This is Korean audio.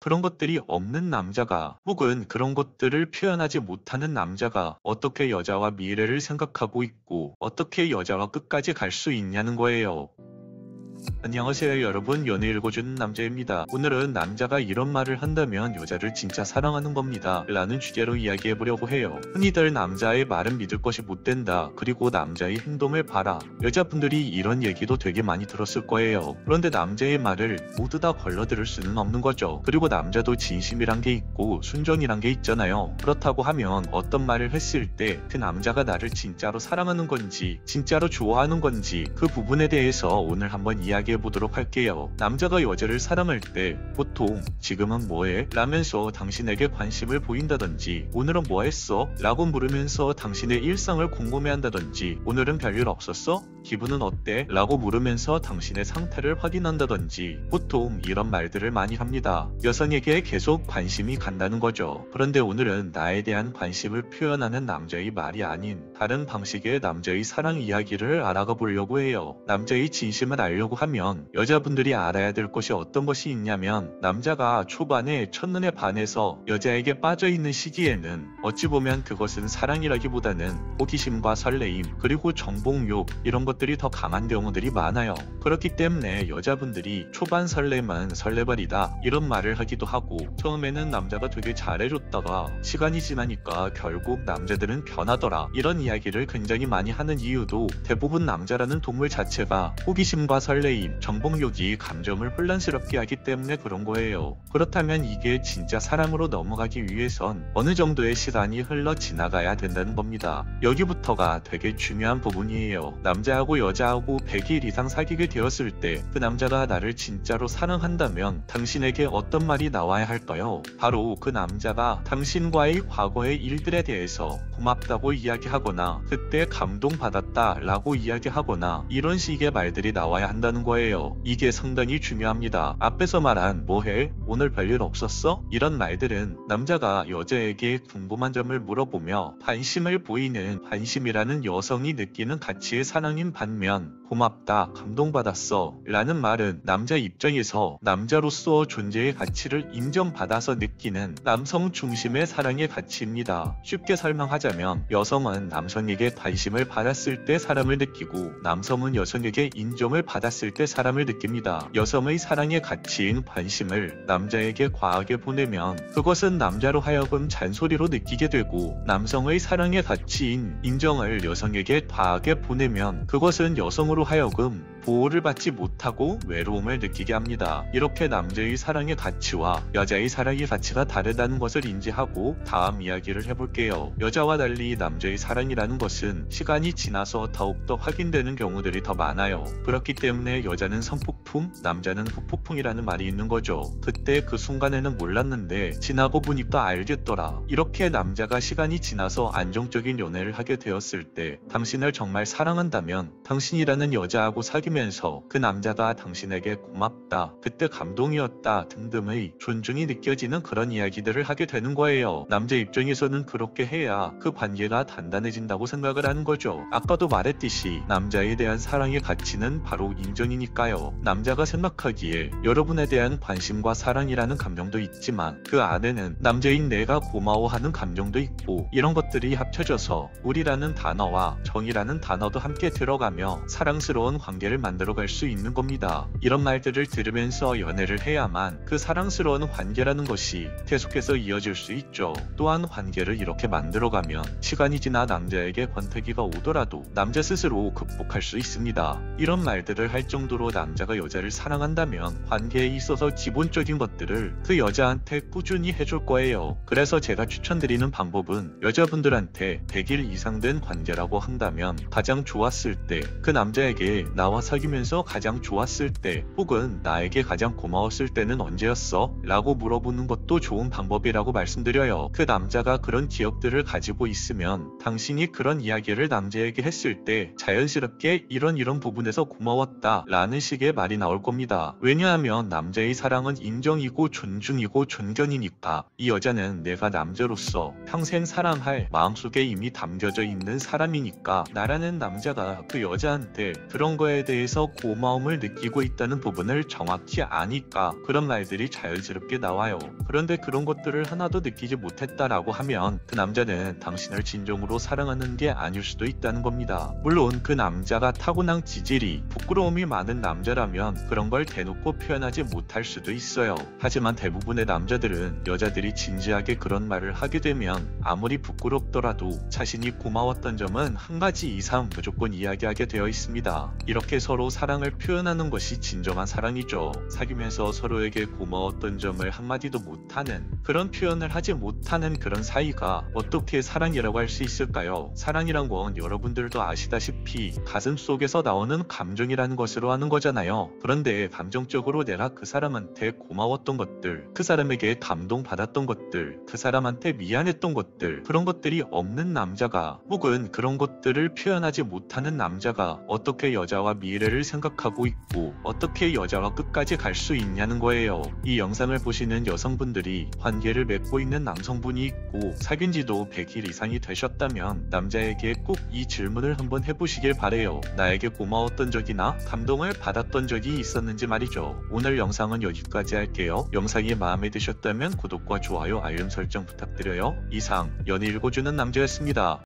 그런 것들이 없는 남자가 혹은 그런 것들을 표현하지 못하는 남자가 어떻게 여자와 미래를 생각하고 있고 어떻게 여자와 끝까지 갈 수 있냐는 거예요. 안녕하세요 여러분, 연애 읽어주는 남자입니다. 오늘은 남자가 이런 말을 한다면 여자를 진짜 사랑하는 겁니다 라는 주제로 이야기해보려고 해요. 흔히들 남자의 말은 믿을 것이 못된다, 그리고 남자의 행동을 봐라, 여자분들이 이런 얘기도 되게 많이 들었을 거예요. 그런데 남자의 말을 모두 다 걸러들을 수는 없는 거죠. 그리고 남자도 진심이란 게 있고 순정이란 게 있잖아요. 그렇다고 하면 어떤 말을 했을 때 그 남자가 나를 진짜로 사랑하는 건지 진짜로 좋아하는 건지 그 부분에 대해서 오늘 한번 이야기해보도록 할게요. 남자가 여자를 사랑할 때 보통 지금은 뭐해? 라면서 당신에게 관심을 보인다든지, 오늘은 뭐 했어? 라고 물으면서 당신의 일상을 궁금해한다든지, 오늘은 별일 없었어? 기분은 어때? 라고 물으면서 당신의 상태를 확인한다든지, 보통 이런 말들을 많이 합니다. 여성에게 계속 관심이 간다는 거죠. 그런데 오늘은 나에 대한 관심을 표현하는 남자의 말이 아닌 다른 방식의 남자의 사랑 이야기를 알아가 보려고 해요. 남자의 진심을 알려고 하면 여자분들이 알아야 될 것이 어떤 것이 있냐면, 남자가 초반에 첫눈에 반해서 여자에게 빠져있는 시기에는 어찌 보면 그것은 사랑이라기보다는 호기심과 설레임 그리고 정복욕, 이런 것들이 더 강한 경우들이 많아요. 그렇기 때문에 여자분들이 초반 설렘은 설레발이다 이런 말을 하기도 하고, 처음에는 남자가 되게 잘해줬다가 시간이 지나니까 결국 남자들은 변하더라 이런 이야기를 굉장히 많이 하는 이유도, 대부분 남자라는 동물 자체가 호기심과 설레임, 정복욕이 감정을 혼란스럽게 하기 때문에 그런 거예요. 그렇다면 이게 진짜 사랑으로 넘어가기 위해선 어느 정도의 시간이 흘러 지나가야 된다는 겁니다. 여기부터가 되게 중요한 부분이에요. 남자하고 여자하고 100일 이상 사귀게 되었을 때 그 남자가 나를 진짜로 사랑한다면 당신에게 어떤 말이 나와야 할까요? 바로 그 남자가 당신과의 과거의 일들에 대해서 고맙다고 이야기하거나 그때 감동받았다 라고 이야기하거나 이런 식의 말들이 나와야 한다는 거예요. 이게 상당히 중요합니다. 앞에서 말한 뭐해? 오늘 별일 없었어? 이런 말들은 남자가 여자에게 궁금한 점을 물어보며 관심을 보이는, 관심이라는 여성이 느끼는 가치의 사랑인 반면, 고맙다, 감동받았어 라는 말은 남자 입장에서 남자로서 존재의 가치를 인정받아서 느끼는 남성 중심의 사랑의 가치입니다. 쉽게 설명하자면 여성은 남성에게 관심을 받았을 때 사람을 느끼고, 남성은 여성에게 인정을 받았을 때 사람을 느낍니다. 여성의 사랑의 가치인 관심을 남자에게 과하게 보내면 그것은 남자로 하여금 잔소리로 느끼게 되고, 남성의 사랑의 가치인 인정을 여성에게 과하게 보내면 그것은 여성으로 하여금 보호를 받지 못하고 외로움을 느끼게 합니다. 이렇게 남자의 사랑의 가치와 여자의 사랑의 가치가 다르다는 것을 인지하고 다음 이야기를 해볼게요. 여자와 달리 남자의 사랑이라는 것은 시간이 지나서 더욱더 확인되는 경우들이 더 많아요. 그렇기 때문에 여자는 선폭풍, 남자는 후폭풍이라는 말이 있는 거죠. 그때 그 순간에는 몰랐는데 지나고 보니까 알겠더라. 이렇게 남자가 시간이 지나서 안정적인 연애를 하게 되었을 때 당신을 정말 사랑한다면 당신이라는 여자하고 사귀면서 그 남자가 당신에게 고맙다, 그때 감동이었다 등등의 존중이 느껴지는 그런 이야기들을 하게 되는 거예요. 남자 입장에서는 그렇게 해야 그 관계가 단단해진다고 생각을 하는 거죠. 아까도 말했듯이 남자에 대한 사랑의 가치는 바로 인정이니까요. 남자가 생각하기에 여러분에 대한 관심과 사랑이라는 감정도 있지만 그 안에는 남자인 내가 고마워하는 감정도 있고, 이런 것들이 합쳐져서 우리라는 단어와 정이라는 단어도 함께 들어가며 사랑스러운 관계를 만들어갈 수 있는 겁니다. 이런 말들을 들으면서 연애를 해야만 그 사랑스러운 관계라는 것이 계속해서 이어질 수 있죠. 또한 관계를 이렇게 만들어가면 시간이 지나 남자에게 권태기가 오더라도 남자 스스로 극복할 수 있습니다. 이런 말들을 할 정도로 남자가 여자를 사랑한다면 관계에 있어서 기본적인 것들을 그 여자한테 꾸준히 해줄 거예요. 그래서 제가 추천드리는 방법은, 여자분들한테 100일 이상 된 관계라고 한다면 가장 좋았을 때, 그 남자에게 나와 사귀면서 가장 좋았을 때 혹은 나에게 가장 고마웠을 때는 언제였어? 라고 물어보는 것도 좋은 방법이라고 말씀드려요. 그 남자가 그런 기억들을 가지고 있으면 당신이 그런 이야기를 남자에게 했을 때 자연스럽게 이런 부분에서 고마웠다 라는 식의 말이 나올 겁니다. 왜냐하면 남자의 사랑은 인정이고 존중이고 존경이니까 이 여자는 내가 남자로서 평생 사랑할 마음속에 이미 담겨져 있는 사람이니까 나라는 남자가 그 여자한테 그런 거에 대해 대해서 고마움을 느끼고 있다는 부분을 정확히 아니까 그런 말들이 자연스럽게 나와요. 그런데 그런 것들을 하나도 느끼지 못했다라고 하면 그 남자는 당신을 진정으로 사랑하는 게 아닐 수도 있다는 겁니다. 물론 그 남자가 타고난 지질이 부끄러움이 많은 남자라면 그런 걸 대놓고 표현하지 못할 수도 있어요. 하지만 대부분의 남자들은 여자들이 진지하게 그런 말을 하게 되면 아무리 부끄럽더라도 자신이 고마웠던 점은 한 가지 이상 무조건 이야기하게 되어 있습니다. 이렇게 서로 사랑을 표현하는 것이 진정한 사랑이죠. 사귀면서 서로에게 고마웠던 점을 한마디도 못하는, 그런 표현을 하지 못하는 그런 사이가 어떻게 사랑이라고 할 수 있을까요? 사랑이란 건 여러분들도 아시다시피 가슴 속에서 나오는 감정이라는 것으로 하는 거잖아요. 그런데 감정적으로 내가 그 사람한테 고마웠던 것들, 그 사람에게 감동받았던 것들, 그 사람한테 미안했던 것들, 그런 것들이 없는 남자가, 혹은 그런 것들을 표현하지 못하는 남자가 어떻게 여자와 미래를 생각하고 있고 어떻게 여자와 끝까지 갈 수 있냐는 거예요. 이 영상을 보시는 여성분들이 관계를 맺고 있는 남성분이 있고 사귄 지도 100일 이상이 되셨다면 남자에게 꼭 이 질문을 한번 해보시길 바래요. 나에게 고마웠던 적이나 감동을 받았던 적이 있었는지 말이죠. 오늘 영상은 여기까지 할게요. 영상이 마음에 드셨다면 구독과 좋아요, 알림 설정 부탁드려요. 이상 연애 읽어주는 남자였습니다.